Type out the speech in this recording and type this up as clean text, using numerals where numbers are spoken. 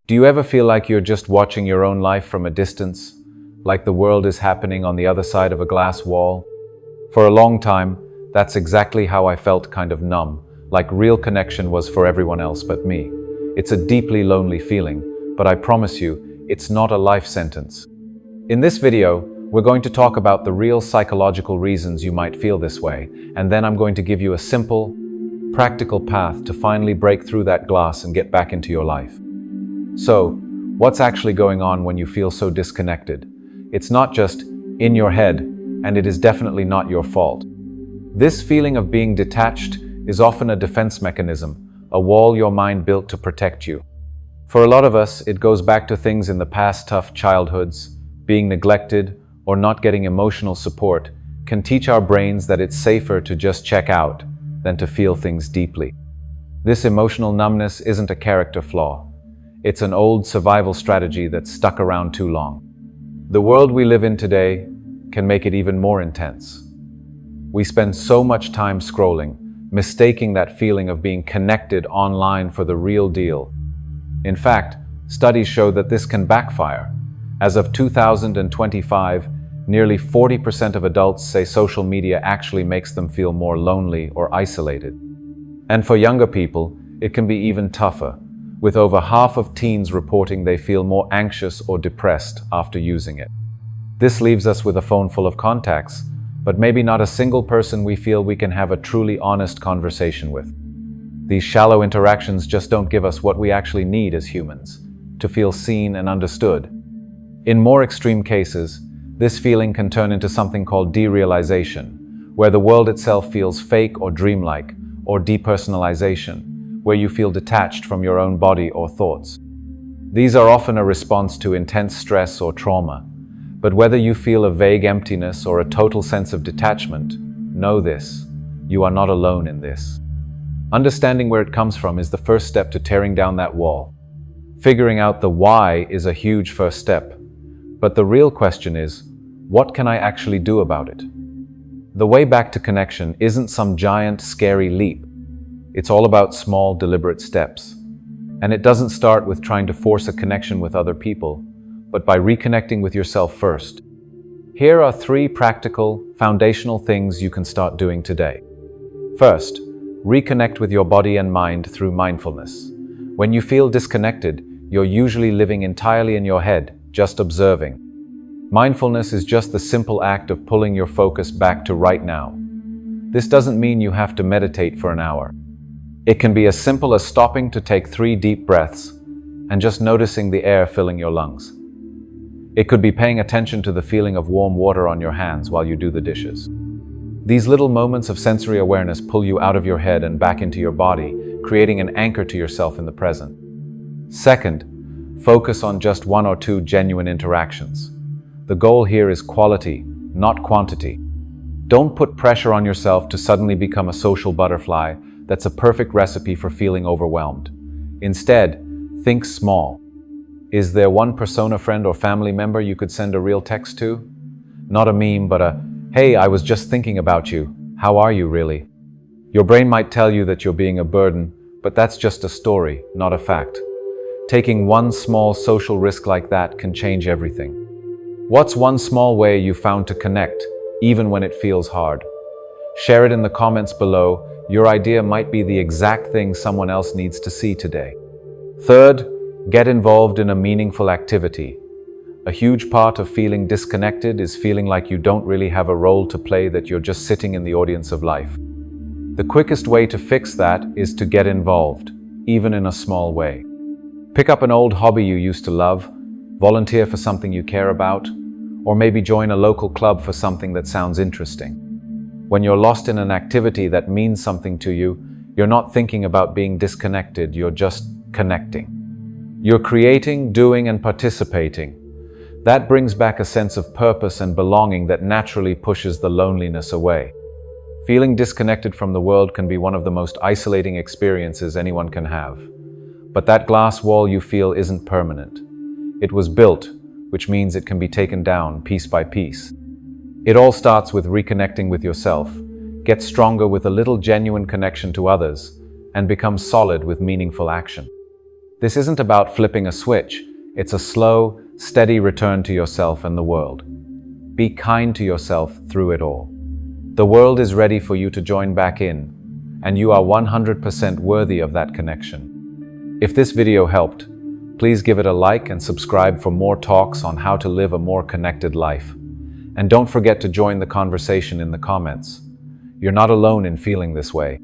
Do you ever feel like you're just watching your own life from a distance, like the world is happening on the other side of a glass wall? For a long time, that's exactly how I felt, kind of numb, like real connection was for everyone else but me. It's a deeply lonely feeling, but I promise you, it's not a life sentence. In this video, we're going to talk about the real psychological reasons you might feel this way, and then I'm going to give you a simple, practical path to finally break through that glass and get back into your life. So, what's actually going on when you feel so disconnected? It's not just in your head, and it is definitely not your fault. This feeling of being detached is often a defense mechanism, a wall your mind built to protect you. For a lot of us, it goes back to things in the past. Tough childhoods, being neglected, or not getting emotional support can teach our brains that it's safer to just check out than to feel things deeply. This emotional numbness isn't a character flaw. It's an old survival strategy that's stuck around too long. The world we live in today can make it even more intense. We spend so much time scrolling, mistaking that feeling of being connected online for the real deal. In fact, studies show that this can backfire. As of 2025, nearly 40% of adults say social media actually makes them feel more lonely or isolated. And for younger people, it can be even tougher, with over half of teens reporting they feel more anxious or depressed after using it. This leaves us with a phone full of contacts, but maybe not a single person we feel we can have a truly honest conversation with. These shallow interactions just don't give us what we actually need as humans, to feel seen and understood. In more extreme cases, this feeling can turn into something called derealization, where the world itself feels fake or dreamlike, or depersonalization, where you feel detached from your own body or thoughts. These are often a response to intense stress or trauma, but whether you feel a vague emptiness or a total sense of detachment, know this: you are not alone in this. Understanding where it comes from is the first step to tearing down that wall. Figuring out the why is a huge first step, but the real question is, what can I actually do about it? The way back to connection isn't some giant, scary leap. It's all about small, deliberate steps. And it doesn't start with trying to force a connection with other people, but by reconnecting with yourself first. Here are 3 practical, foundational things you can start doing today. First, reconnect with your body and mind through mindfulness. When you feel disconnected, you're usually living entirely in your head, just observing. Mindfulness is just the simple act of pulling your focus back to right now. This doesn't mean you have to meditate for an hour. It can be as simple as stopping to take 3 deep breaths and just noticing the air filling your lungs. It could be paying attention to the feeling of warm water on your hands while you do the dishes. These little moments of sensory awareness pull you out of your head and back into your body, creating an anchor to yourself in the present. Second, focus on just 1 or 2 genuine interactions. The goal here is quality, not quantity. Don't put pressure on yourself to suddenly become a social butterfly. That's a perfect recipe for feeling overwhelmed. Instead, think small. Is there one persona friend or family member you could send a real text to? Not a meme, but a, "Hey, I was just thinking about you. How are you really?" Your brain might tell you that you're being a burden, but that's just a story, not a fact. Taking one small social risk like that can change everything. What's one small way you found to connect, even when it feels hard? Share it in the comments below. Your idea might be the exact thing someone else needs to see today. Third, get involved in a meaningful activity. A huge part of feeling disconnected is feeling like you don't really have a role to play, that you're just sitting in the audience of life. The quickest way to fix that is to get involved, even in a small way. Pick up an old hobby you used to love, volunteer for something you care about, or maybe join a local club for something that sounds interesting. When you're lost in an activity that means something to you, you're not thinking about being disconnected, you're just connecting. You're creating, doing, and participating. That brings back a sense of purpose and belonging that naturally pushes the loneliness away. Feeling disconnected from the world can be one of the most isolating experiences anyone can have. But that glass wall you feel isn't permanent. It was built, which means it can be taken down piece by piece. It all starts with reconnecting with yourself. Get stronger with a little genuine connection to others, and become solid with meaningful action. This isn't about flipping a switch. It's a slow, steady return to yourself and the world. Be kind to yourself through it all. The world is ready for you to join back in, and you are 100% worthy of that connection. If this video helped, please give it a like and subscribe for more talks on how to live a more connected life. And don't forget to join the conversation in the comments. You're not alone in feeling this way.